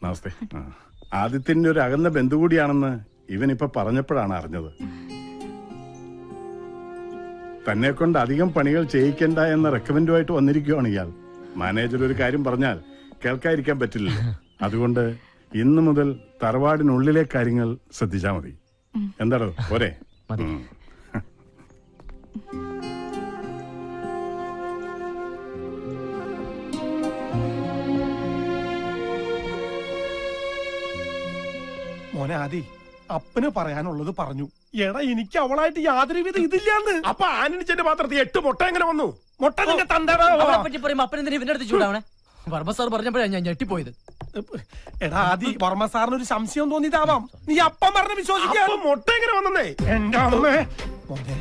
നമസ്തേ. ആദിത്യന്റെ ഒരു അകന്ന ബന്ധു കൂടിയാണെന്ന് ഇവനിപ്പോ പറഞ്ഞപ്പോഴാണ് അറിഞ്ഞത്. തന്നെ കൊണ്ട് അധികം പണികൾ ചെയ്യിക്കണ്ട എന്ന റെക്കമെൻഡുമായിട്ട് വന്നിരിക്കുകയാണ് ഇയാൾ. മാനേജർ ഒരു കാര്യം പറഞ്ഞാൽ കേൾക്കാതിരിക്കാൻ പറ്റില്ലല്ലോ. അതുകൊണ്ട് ഇന്നു മുതൽ തറവാടിനുള്ളിലെ കാര്യങ്ങൾ ശ്രദ്ധിച്ചാൽ മതി. എന്താടോ പോരെ? മോനെ ആദി, അപ്പന് പറയാനുള്ളത് പറഞ്ഞു. എടാ എനിക്ക് അവളായിട്ട് യാതൊരു വിധ ഇതില്ലാന്ന്. അപ്പൊ ആനണിച്ചെന്റെ പാത്രത്തിൽ 8 മുട്ട എങ്ങനെ വന്നു? മുട്ട നിന്റെ തന്തടാ. പറ്റി പറയുമ്പോ അപ്പനെന്തിനാ ഇവന്റെ അടുത്ത് ചൂടാവണേ? വർമ്മ സാർ പറഞ്ഞപ്പോഴാണ് ഞാൻ ഞെട്ടിപ്പോയത്. എടാ ആദി, വർമ്മ സാറിന് ഒരു സംശയം തോന്നിയതാവാം. നീ അപ്പം പറഞ്ഞ വിശ്വസിക്കാൻ. മുട്ട എങ്ങനെ വന്നേ? എന്റെ അമ്മേ. മോനെ,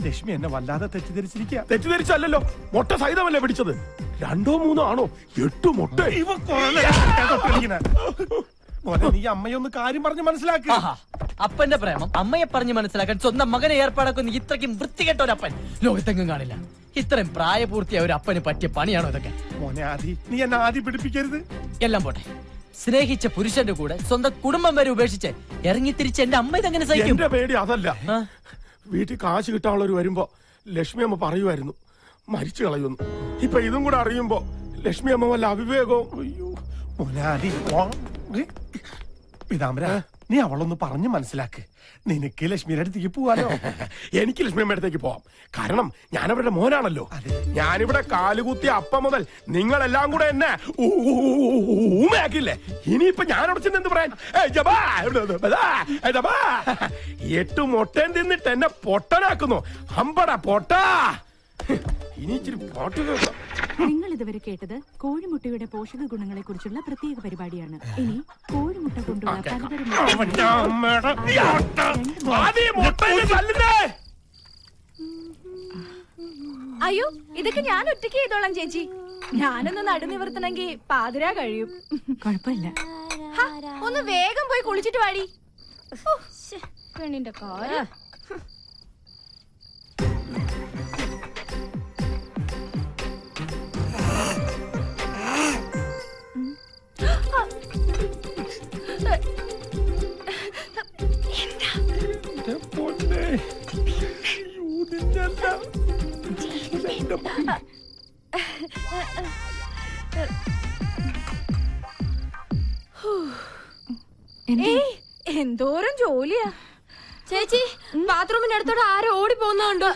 ലക്ഷ്മി എന്നെ വല്ലാതെ തെറ്റിദ്ധരിച്ചിരിക്കുക. തെറ്റിദ്ധരിച്ചല്ലോ, മുട്ട സഹിതമല്ലേ പിടിച്ചത്. 2 3 ആണോ? 8 മുട്ട. മോനെ, നീ അമ്മയൊന്ന് കാര്യം പറഞ്ഞ് മനസ്സിലാക്കുക. അപ്പന്റെ പ്രേമം അമ്മയെ പറഞ്ഞ് മനസ്സിലാക്കാൻ സ്വന്തം മകനെ ഏർപ്പാടാക്കുന്ന ഇത്രയ്ക്കും വൃത്തികെട്ട ഒരു അപ്പൻ ലോകത്തെങ്ങും കാണില്ല. ഇത്രയും പ്രായപൂർത്തിയായ ഒരു അപ്പന് പറ്റിയ പണിയാണോ ഇതൊക്കെ? മോനെ ആദി, നീ എന്നെ ആദി പിടിപ്പിക്കരുത്. എല്ലാം പോട്ടെ, സ്നേഹിച്ച പുരുഷന്റെ കൂടെ സ്വന്തം കുടുംബം വരെ ഉപേക്ഷിച്ച് ഇറങ്ങി തിരിച്ച് എന്റെ അമ്മ ഇതെങ്ങനെ സഹിക്കും? എന്റെ പേടി അതല്ല. വീട്ടിൽ കാശ് കിട്ടാനുള്ളവർ വരുമ്പോ ലക്ഷ്മി അമ്മ പറയുമായിരുന്നു മരിച്ചു കളയുന്നു. ഇപ്പൊ ഇതും കൂടെ അറിയുമ്പോ ലക്ഷ്മി അമ്മ വല്ല അവിവേകവും. അയ്യോ മോനെ ആദി, പിതാമര, നീ അവളൊന്ന് പറഞ്ഞു മനസ്സിലാക്ക്. നിനക്ക് ലക്ഷ്മിയുടെ അടുത്തേക്ക് പോവാലോ. എനിക്ക് ലക്ഷ്മി അമ്മയുടെ അടുത്തേക്ക് പോവാം. കാരണം ഞാൻ അവരുടെ മോനാണല്ലോ. ഞാനിവിടെ കാലുകുത്തിയ അപ്പം മുതൽ നിങ്ങളെല്ലാം കൂടെ എന്നെ ഊമയാക്കില്ലേ. ഇനിയിപ്പൊ ഞാൻ ഉടച്ചിട്ട് എന്ത് പറയാൻ? 8 മുട്ടയും തിന്നിട്ട് എന്നെ പൊട്ടനാക്കുന്നു. അമ്പട പൊട്ടാ. ഇനി ഇച്ചിരി പാട്ട് കേൾക്കാം. നിങ്ങൾ ഇതുവരെ കേട്ടത് കോഴിമുട്ടയുടെ പോഷക ഗുണങ്ങളെ കുറിച്ചുള്ള പ്രത്യേക പരിപാടിയാണ്. ഇനി കോഴിമുട്ട കൊണ്ടുള്ള പലതരം. അയ്യോ, ഇതൊക്കെ ഞാൻ ഒറ്റയ്ക്ക് ചെയ്തോളാം ചേച്ചി. ഞാനൊന്ന് നടുനിവർത്തണമെങ്കിൽ പാതിരാ കഴിയും. കുഴപ്പമില്ല. ഒന്ന് വേഗം പോയി കുളിച്ചിട്ട് വാടി. പെണ്ണിന്റെ കാര്യം. എന്തോരം ജോലിയാ ചേച്ചി. ബാത്റൂമിന്റെ അടുത്തോടെ ആരും ഓടി പോകുന്നുണ്ടോ?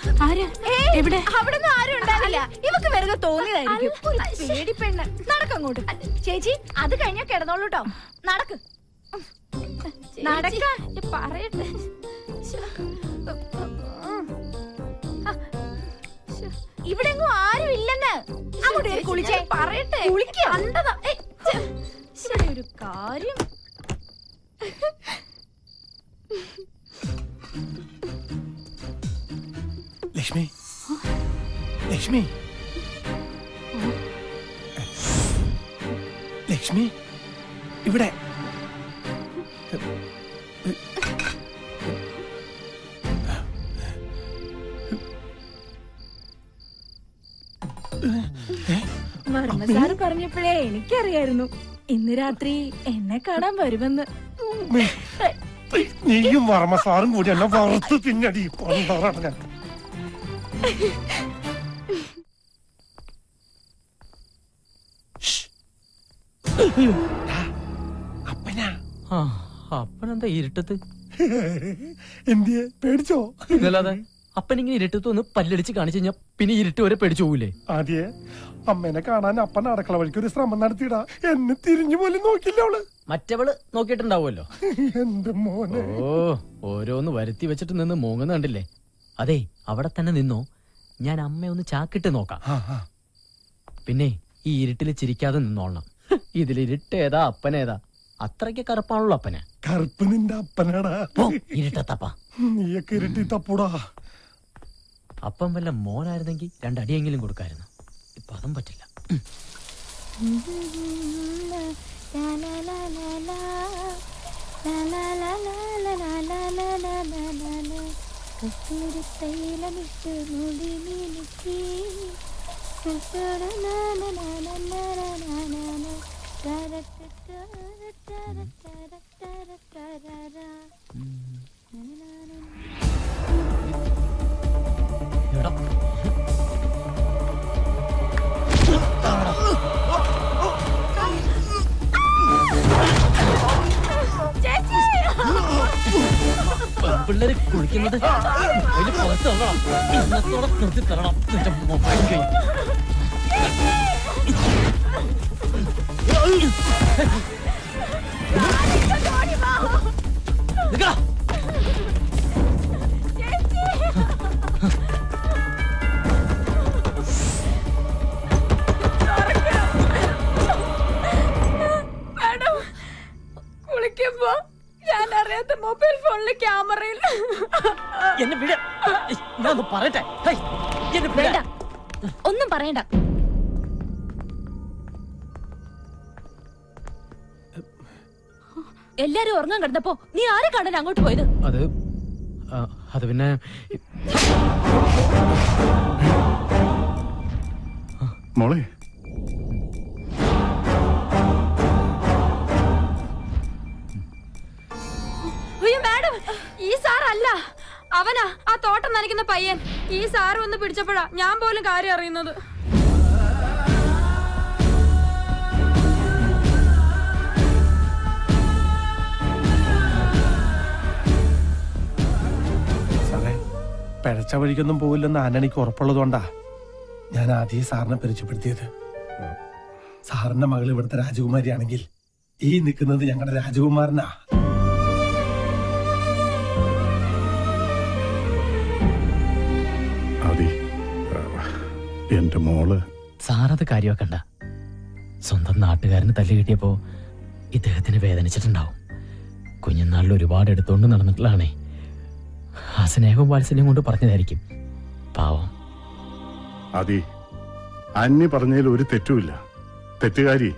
എവിടെ? അവിടെ ഒന്നും ആരും ഉണ്ടാവില്ല. ഇവക്ക് വെറുതെ തോന്നിയതായിരിക്കും. പേടി പെണ്ണ്. നടക്കങ്ങോട്ട് ചേച്ചി. അത് കഴിഞ്ഞാ കിടന്നോളൂട്ടോ. നടക്ക് നടക്കാൻ പറയട്ടെ. ഇവിടെ എങ്ങും ആരും ഇല്ലെന്ന്. അങ്ങോട്ട് കുളിച്ചേ പറയട്ടെ. കണ്ടതാ ഒരു കാര്യം. ലക്ഷ്മി, ലക്ഷ്മി, ലക്ഷ്മി, ഇവിടെ. വർമ്മ സാറ് പറഞ്ഞപ്പോഴേ എനിക്കറിയായിരുന്നു ഇന്ന് രാത്രി എന്നെ കാണാൻ വരുമെന്ന്. നീയും വർമ്മ സാറും കൂടി എന്നെ വറുത്ത് തിന്നടി. ഞാൻ അപ്പനാ. അപ്പനെന്താ ഇരുട്ടത്ത്? എന്തിയെ പേടിച്ചോ? ഇതല്ലാതെ അപ്പനിങ്ങനെ ഇരുട്ടത്ത് ഒന്ന് പല്ലടിച്ച് കാണിച്ചു കഴിഞ്ഞാ പിന്നെ ഇരുട്ട് വരെ പേടിച്ചു പോകൂലേ? ആദ്യേ അമ്മേനെ കാണാൻ അപ്പൻ അടുക്കള വഴിക്ക് ഒരു ശ്രമം നടത്തിയിടാ. എന്നെ തിരിഞ്ഞു പോലും നോക്കില്ല അവള്. മറ്റവള് നോക്കിയിട്ടുണ്ടാവുമല്ലോ. എന്റെ മോനെ. ഓരോന്ന് വരുത്തി വെച്ചിട്ട് നിന്ന് മൂങ്ങുന്ന കണ്ടില്ലേ? അതെ, അവിടെ തന്നെ നിന്നോ. ഞാൻ അമ്മയൊന്ന് ചാക്കിട്ട് നോക്കാം. പിന്നെ ഈ ഇരുട്ടില് ചിരിക്കാതെ നിന്നോളണം. ഇതിലിരുട്ടേതാ അപ്പനേതാ? അത്രയ്ക്ക് കറുപ്പാണല്ലോ അപ്പന്. കറുപ്പ് നിന്റെ അപ്പനാടാ. ഇരുട്ടത്തപ്പ നീയൊക്കെ ഇരുട്ടി തപ്പൂടാ. അപ്പം വല്ല മോനായിരുന്നെങ്കിൽ 2 അടിയെങ്കിലും കൊടുക്കായിരുന്നു. ഇപ്പൊ അതും പറ്റില്ല. എടാ. പെൺപിള്ളേര് കുളിക്കുന്നത് അതില് പുറത്ത് തരണം. ഇന്നത്തോടെ നിർത്തി തരണം നിന്റെ മൊബൈൽ കൈ. നിക്കടാ. മാഡം കുളിക്കുമ്പോ ഞാൻ അറിയാത്ത മൊബൈൽ ഫോണിലെ ക്യാമറയിൽ എന്നെ വിട. ഞാൻ ഒന്ന് പറയട്ടെ. ഹേയ്, എന്നെ വിട. വേണ്ട ഒന്നും പറയണ്ട. എല്ലാരും ഉറങ്ങാൻ കിടന്നപ്പോ നീ ആരെ കാണാൻ അങ്ങോട്ട് പോയത്? അത് പിന്നെ മോളെ അയ്യോ മാഡം, ഈ സാർ അല്ല, അവനാ ആ തോട്ടം നനയ്ക്കുന്ന പയ്യൻ. ഈ സാർ വന്ന് പിടിച്ചപ്പോഴാ ഞാൻ പോലും കാര്യം അറിയുന്നത്. സാറേ, പിഴച്ച വഴിക്കൊന്നും പോവില്ലെന്ന് ആന്റണിക്ക് ഉറപ്പുള്ളതുകൊണ്ടാ ഞാൻ ആദ്യം സാറിനെ പരിചയപ്പെടുത്തിയത്. സാറിന്റെ മകൾ ഇവിടുത്തെ രാജകുമാരിയാണെങ്കിൽ ഈ നിൽക്കുന്നത് ഞങ്ങളുടെ രാജകുമാരനാ. ആദി, എന്റെ മോള് സാറത് കാര്യമാക്കണ്ട. സ്വന്തം നാട്ടുകാരന് തല്ല് കിട്ടിയപ്പോ ഇദ്ദേഹത്തിന് വേദനിച്ചിട്ടുണ്ടാവും. കുഞ്ഞുനാളിൽ ഒരുപാട് എടുത്തോണ്ട് നടന്നിട്ടുള്ളതാണേ. ആ സ്നേഹവും വാത്സല്യം കൊണ്ട് പറഞ്ഞതായിരിക്കും. പാവം. ആദി, അന്നി പറഞ്ഞതിൽ ഒരു തെറ്റുമില്ല. തെറ്റുകാരി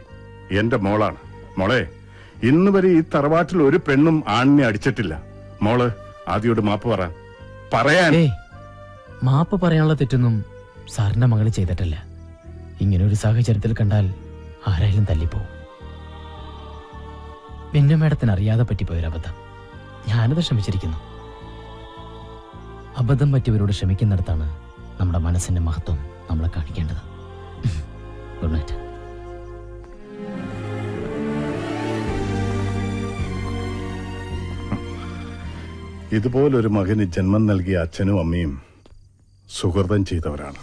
എന്റെ മോളാണ്. മോളെ, ഇന്ന് വരെ ഈ തറവാട്ടിൽ ഒരു പെണ്ണും ആണിനെ അടിച്ചിട്ടില്ല. മോള് ആദിയോട് മാപ്പ് പറയാൻ. ഏയ്, മാപ്പ് പറയാനുള്ള തെറ്റൊന്നും സാറിന്റെ മകള് ചെയ്തിട്ടില്ല. ഇങ്ങനെ ഒരു സാഹചര്യത്തിൽ കണ്ടാൽ ആരായാലും തല്ലിപ്പോവും. പിന്നെ മേഡത്തിന് അറിയാതെ പറ്റിപ്പോയൊരബദ്ധം. ഞാനത് ക്ഷമിച്ചിരിക്കുന്നു. അബദ്ധം പറ്റിയവരോട് ക്ഷമിക്കുന്നിടത്താണ് നമ്മുടെ മനസ്സിന്റെ മഹത്വം നമ്മളെ കാണിക്കേണ്ടത്. Good night. ഇതുപോലൊരു മകന് ജന്മം നൽകിയ അച്ഛനും അമ്മയും സുഹൃതം ചെയ്തവരാണ്.